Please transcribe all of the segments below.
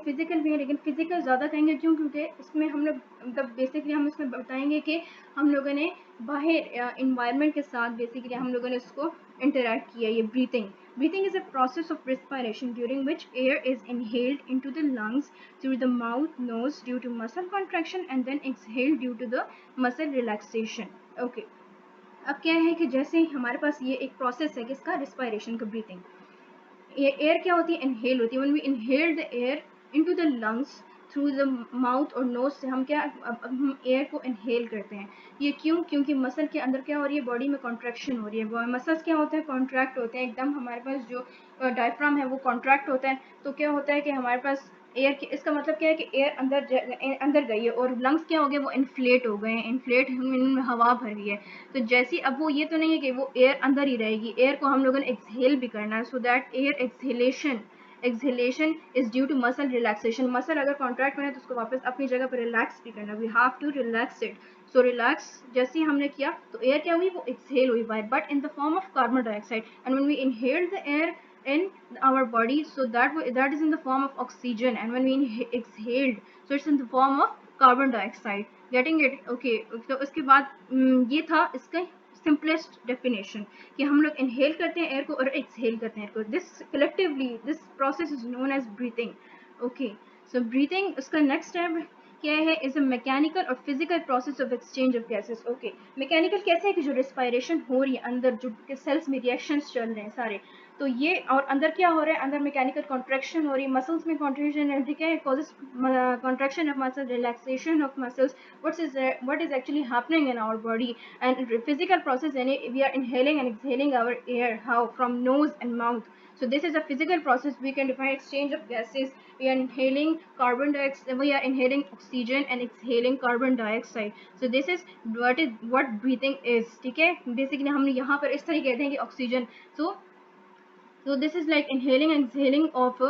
Physical भी है, लेकिन फिजिकल ज़्यादा कहेंगे क्यों, क्योंकि इसमें हम लोग मतलब बेसिकली हम इसमें बताएंगे कि हम लोगों ने बाहर इन्वायरमेंट के साथ बेसिकली हम लोगों ने उसको इंटरेक्ट किया। ये breathing is a process of respiration during which air is inhaled into the lungs through the mouth nose due to muscle contraction and then exhaled due to the muscle relaxation. Okay. अब क्या है कि जैसे हमारे पास ये एक process है किसका, रिस्पायरेशन का, ब्रीथिंग। ये एयर क्या होती है, इनहेल होती है। When we inhale the air into the lungs through the mouth और नोज से हम क्या, अब हम एयर को इनहेल करते हैं। ये क्यों, क्योंकि मसल के अंदर क्या हो रही है, बॉडी में कॉन्ट्रैक्शन हो रही है। मसल्स क्या होते हैं, कॉन्ट्रैक्ट होते हैं एकदम। हमारे पास जो डायफ्राम है वो कॉन्ट्रैक्ट होता है। तो क्या होता है कि हमारे पास एयर की, इसका मतलब क्या है कि एयर अंदर गई है और लंग्स क्या हो गए, वो इन्फ्लेट हो गए हैं। इन्फ्लेट इनमें हवा भर गई है। तो जैसी अब वो ये तो नहीं है कि वो एयर अंदर ही रहेगी, एयर को हम लोगों ने एक्सहेल भी करना है। So that air exhalation is due to muscle relaxation. Muscle अगर कॉन्ट्रैक्ट में है तो उसको वापस अपनी जगह पर रिलैक्स भी करना। We have to relax it. So relax जैसे ही हमने किया तो एयर क्या हुई, वो एक्सहेल हुई, but in the form of carbon dioxide. And when we inhale the air in our body, so that is in the form of oxygen, and when we exhaled, so it's in the form of carbon dioxide. Getting it? Okay. तो उसके बाद ये था इसका simplest definition कि हम लोग inhale करते हैं एयर को और एक्सहेल करते हैं एयर को। This collectively this process is known as breathing. Okay. So breathing, उसका नेक्स्ट स्टेप क्या है, इज अ मैकेनिकल और physical process of exchange of gases. Okay. Mechanical कैसे है कि जो रिस्पायरेशन हो रही है अंदर, जो सेल्स में रिएक्शंस चल रहे हैं सारे, तो ये और अंदर क्या हो रहा है, अंदर मैकेनिकल कॉन्ट्रैक्शन हो रही है, मसल्स में कॉन्ट्रैक्शन है, ठीक है, causes contraction of muscle, relaxation of muscles, what is actually happening in our body. And physical process, yani we are inhaling and exhaling our air, how, from nose and mouth. So this is a physical process. We can define exchange of gases. We are inhaling carbon dioxide, we are inhaling oxygen and exhaling carbon dioxide. So this is what breathing is, ठीक है। Basically हम यहाँ पर इस तरह कहते हैं कि oxygen, so this is like inhaling and exhaling of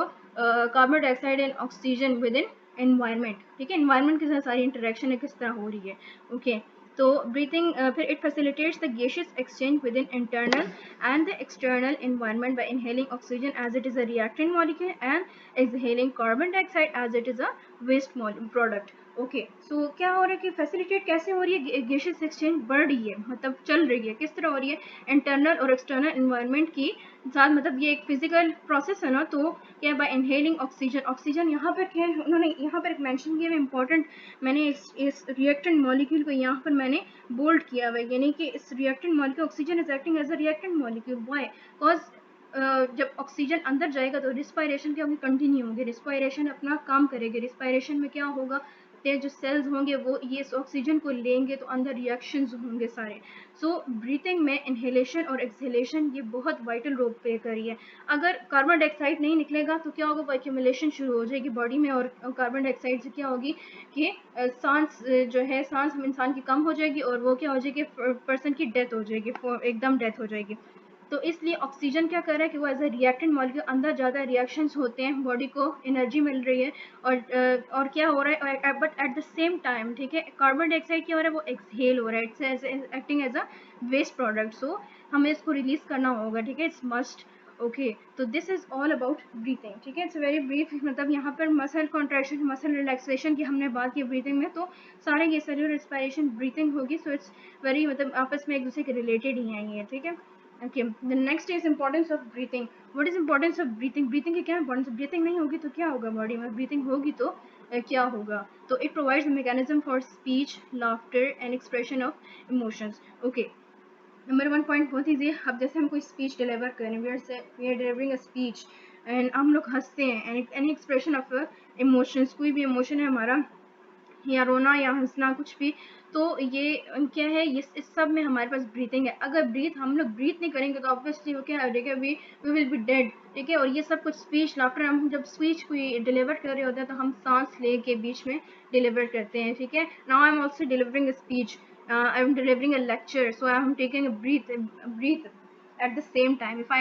carbon dioxide and oxygen within environment, ठीक है। environment के साथ सारी interaction है किस तरह हो रही है। okay, तो breathing फिर it facilitates the gaseous exchange within internal and the external environment by inhaling oxygen as it is a reactant molecule and exhaling carbon dioxide as it is a waste product. Okay. So क्या हो रहा है कि facilitate कैसे हो रही है, gases exchange बढ़ रही है, मतलब चल रही है, किस तरह हो रही है, इंटरनल और एक्सटर्नल इन्वायरमेंट की साथ, मतलब ये एक फिजिकल प्रोसेस है ना। तो क्या बाय इनहेलिंग ऑक्सीजन यहाँ पर क्या है, उन्होंने यहाँ पर एक मेंशन किया है इंपॉर्टेंट, मैंने इस रिएक्टेंट मॉलिक्यूल को यहाँ पर मैंने बोल्ड किया हुआ है, यानी कि इस reactant molecule, oxygen is acting as a reactant molecule. Why? Because जब ऑक्सीजन अंदर जाएगा तो रिस्पायरेशन क्या होगी, कंटिन्यू होगी, रिस्पायरेशन अपना काम करेगी। रिस्पायरेशन में क्या होगा, जो सेल्स होंगे वो ये इस ऑक्सीजन को लेंगे तो अंदर रिएक्शंस होंगे सारे। सो ब्रीथिंग में इनहेलेशन और एक्सहेलेशन ये बहुत वाइटल रोल प्ले करी है। अगर कार्बन डाइऑक्साइड नहीं निकलेगा तो क्या होगा, वो एक्यूमुलेशन शुरू हो जाएगी बॉडी में, और कार्बन डाइऑक्साइड से क्या होगी कि सांस जो है, सांस इंसान की कम हो जाएगी और वो क्या हो जाएगी, पर्सन की डेथ हो जाएगी, एकदम डेथ हो जाएगी। तो इसलिए ऑक्सीजन क्या कर रहा है कि वो एज अ रिएक्टेंट मॉलिक्यूल अंदर ज़्यादा रिएक्शंस होते हैं, बॉडी को एनर्जी मिल रही है, और क्या हो रहा है, but at the same time, ठीक है, कार्बन डाइऑक्साइड क्या हो रहा है, वो एक्सहेल हो रहा है, it's acting as a waste product. So हमें इसको रिलीज करना होगा, ठीक है, इट्स मस्ट। ओके। तो this is all about breathing, ठीक है। इट्स वेरी ब्रीफ, मतलब यहाँ पर मसल कॉन्ट्रैक्शन, मसल रिलैक्सेशन की हमने बात की ब्रीथिंग में, तो सारे ये सेल्यूलर रिस्पायरेशन ब्रीथिंग होगी। सो इट्स वेरी, मतलब आपस में एक दूसरे के रिलेटेड ही हैं ये, ठीक है। Okay, the next is importance of breathing. What is importance of breathing? Breathing की क्या importance? Breathing नहीं होगी तो क्या होगा बॉडी में, breathing होगी तो क्या होगा, तो it provides a mechanism for speech, laughter and expression of emotions. Okay, number 1 point बहुत ईजी है। अब जैसे हम कोई स्पीच डिलीवर करें, we are delivering a speech and हम लोग हंसते हैं, एनी एक्सप्रेशन ऑफ इमोशंस, कोई भी इमोशन है हमारा, या रोना या हंसना कुछ भी, तो ये क्या है, ये इस सब में हमारे पास ब्रीथिंग है। अगर हम लोग ब्रीथ नहीं करेंगे तो ऑब्वियसली वो क्या है, वी विल बी डेड, ठीक है। और ये सब कुछ स्पीच, लाफ्टर, हम जब स्पीच कोई डिलीवर कर रहे होते हैं तो हम सांस ले के बीच में डिलीवर करते हैं, ठीक है। Now I am also delivering a speech, I am delivering a lecture, so I am taking a breath at the same time. If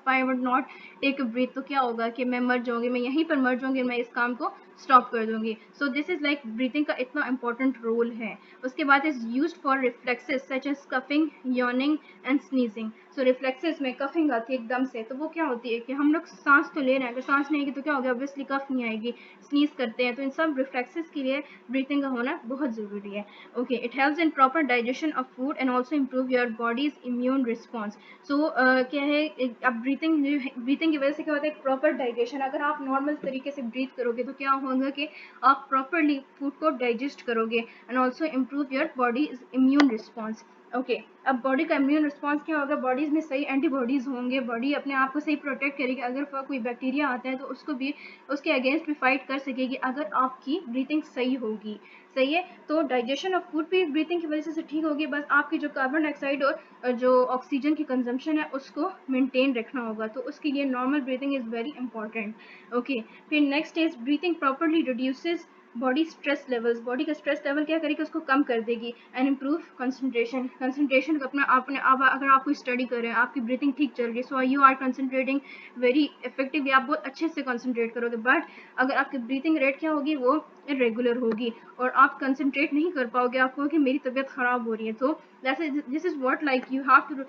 I would not take a breath तो क्या होगा कि मैं मर जाऊंगी, मैं यहीं पर मर जाऊंगी, मैं इस काम को स्टॉप कर दूंगी। So this is like breathing का इतना इंपॉर्टेंट रोल है। उसके बाद is used for reflexes such as coughing, yawning and sneezing. So reflexes में कफिंग आती है एकदम से, तो वो क्या होती है कि हम लोग सांस तो ले रहे हैं, अगर सांस नहीं आएगी तो क्या होगा, ऑब्वियसली कफ नहीं आएगी, स्नीज करते हैं, तो इन सब रिफ्लेक्सेस के लिए ब्रीथिंग का होना बहुत जरूरी है। Okay, it helps in proper digestion of food and also improve your body's immune response. So क्या है, अब ब्रीथिंग की वजह से क्या होता है, प्रॉपर डाइजेशन, अगर आप नॉर्मल तरीके से ब्रीथ करोगे तो क्या होगा कि आप प्रॉपरली फूड को डाइजेस्ट करोगे and also improve your body immune response. Okay, अब बॉडी का इम्यून रिस्पॉन्स क्या होगा, बॉडीज में सही एंटीबॉडीज होंगे, बॉडी अपने आप को सही प्रोटेक्ट करेगी, अगर कोई बैक्टीरिया आता है तो उसको भी उसके अगेंस्ट भी फाइट कर सकेगी अगर आपकी ब्रीथिंग सही होगी। सही है, तो डाइजेशन ऑफ फूड भी ब्रीथिंग की वजह से ठीक होगी, बस आपकी जो कार्बन डाइऑक्साइड और जो ऑक्सीजन की कंजम्पशन है उसको मेंटेन रखना होगा, तो उसके लिए normal breathing is very important. Okay, फिर next is breathing properly reduces body stress levels. Body का स्ट्रेस लेवल क्या करेगी, उसको कम कर देगी एंड इम्प्रूव कंसंट्रेशन अपना आपने, अब अगर आप कोई स्टडी कर रहे हैं, आपकी ब्रीथिंग ठीक चल रही है, so you are concentrating very effectively, आप बहुत अच्छे से कंसंट्रेट करोगे, बट अगर आपकी ब्रीथिंग रेट क्या होगी, वो इरेगुलर होगी और आप कंसंट्रेट नहीं कर पाओगे, आप कहोगे मेरी तबीयत खराब हो रही है। तो this is what like you have to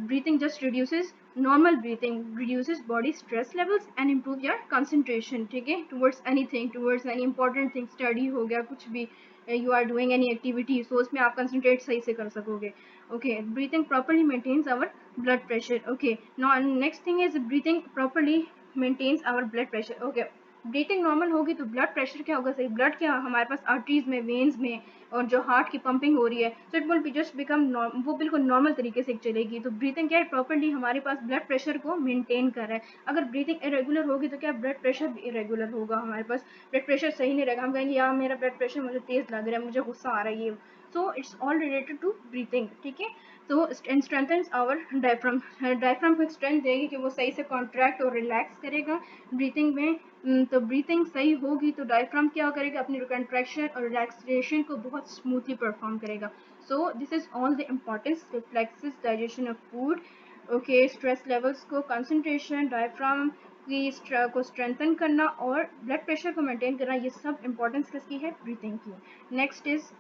breathing just reduces normal breathing reduces body stress levels and improve your concentration, ठीक है, towards anything, towards any important thing, study हो गया, कुछ भी you are doing any activity, so उसमें आप concentrate सही से कर सकोगे। okay, breathing properly maintains our blood pressure। okay, now next thing is breathing properly maintains our blood pressure। okay, breathing normal होगी तो ब्लड प्रेशर क्या होगा, सही ब्लड क्या हमारे पास आर्टरीज में, वेन्स में, और जो हार्ट की पंपिंग हो रही है, so it will be just become, वो बिल्कुल नॉर्मल तरीके से चलेगी। तो ब्रीथिंग क्या है, प्रॉपरली हमारे पास ब्लड प्रेशर को मेंटेन कर रहा है। अगर ब्रीथिंग इरेगुलर होगी तो क्या ब्लड प्रेशर भी इरेगुलर होगा, हमारे पास ब्लड प्रेशर सही नहीं रहेगा, हम कहेंगे यार मेरा ब्लड प्रेशर मुझे तेज लग रहा है, मुझे गुस्सा आ रहा है, ये so it's all related to breathing. ठीक है, तो स्ट्रेंथन्स आवर डायफ्राम, डायफ्राम को स्ट्रेंथ देगी कि वो सही से कॉन्ट्रैक्ट और रिलैक्स करेगा ब्रीथिंग में। तो ब्रीथिंग सही होगी तो डायफ्राम क्या करेगा, अपनी कंट्रैक्शन और रिलैक्सेशन को बहुत स्मूथली परफॉर्म करेगा। सो this is all the importance, reflexes, digestion of food, okay, stress levels को, कंसंट्रेशन, डायफ्राम को स्ट्रेंथन करना और ब्लड प्रेशर को मेंटेन करना, ये सब इंपॉर्टेंस किसकी है, ब्रीथिंग की। Next is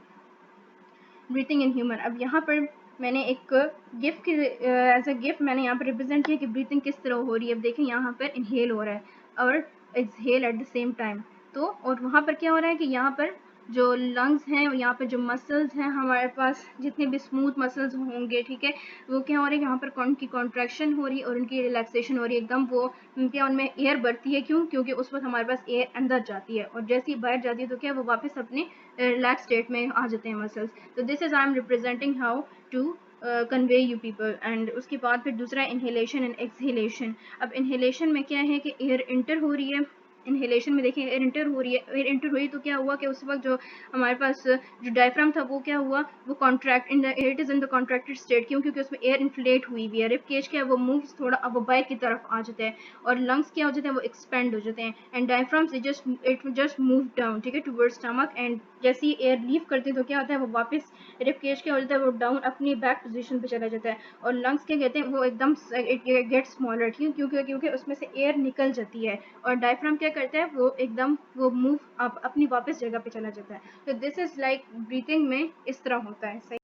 breathing in human. अब यहाँ पर मैंने एक गिफ्ट की एज अ गिफ्ट मैंने यहाँ पर रिप्रेजेंट किया कि ब्रीथिंग किस तरह हो रही है। अब देखें यहाँ पर इनहेल हो रहा है और exhale eight the same time, तो और वहाँ पर क्या हो रहा है कि यहाँ पर जो लंग्स हैं, यहाँ पर जो मसल्स हैं हमारे पास, जितने भी स्मूथ मसल्स होंगे, ठीक है, वो क्या हो रहा है, यहाँ पर उनकी कॉन्ट्रैक्शन हो रही है और उनकी रिलैक्सेशन हो रही है एकदम, वो क्या उनमें एयर बढ़ती है, क्यों, क्योंकि उस वक्त हमारे पास एयर अंदर जाती है और जैसे ही बाहर जाती है तो क्या वो वापस अपने रिलैक्स स्टेट में आ जाते हैं मसल्स। तो this is I am representing how to convey you people. And उसके बाद फिर दूसरा इनहेलेशन एंड एक्सहेलेशन। अब इनहेलेशन में क्या है कि एयर इंटर हो रही है, इनहेलेशन में देखिए एयर इंटर हो रही है, एयर इंटर हुई तो क्या हुआ कि उस वक्त जो हमारे पास जो डायफ्राम था वो क्या हुआ, वो contract in the, it is in the contracted state, क्यों, क्योंकि उसमें एयर इन्फ्लेट हुई हुई है, रिब केज क्या है वो मूव्स थोड़ा अब बैक की तरफ आ जाता है और लंग्स क्या हो जाते हैं वो एक्सपेंड हो जाते हैं and diaphragms it just move down, ठीक है, टुवर्ड्स स्टमक। एंड जैसे ही एयर लीव करते हैं तो क्या होता है वो वापस रिब केज क्या हो जाता है वो डाउन अपनी बैक पोजीशन पे चला जाता है और लंग्स क्या कहते हैं वो एकदम इट गेट स्मॉलर, क्योंकि उसमें से एयर निकल जाती है और डायफ्राम क्या करता है वो एकदम वो मूव अपनी वापस जगह पे चला जाता है। तो दिस इज लाइक ब्रीथिंग में इस तरह होता है। सही।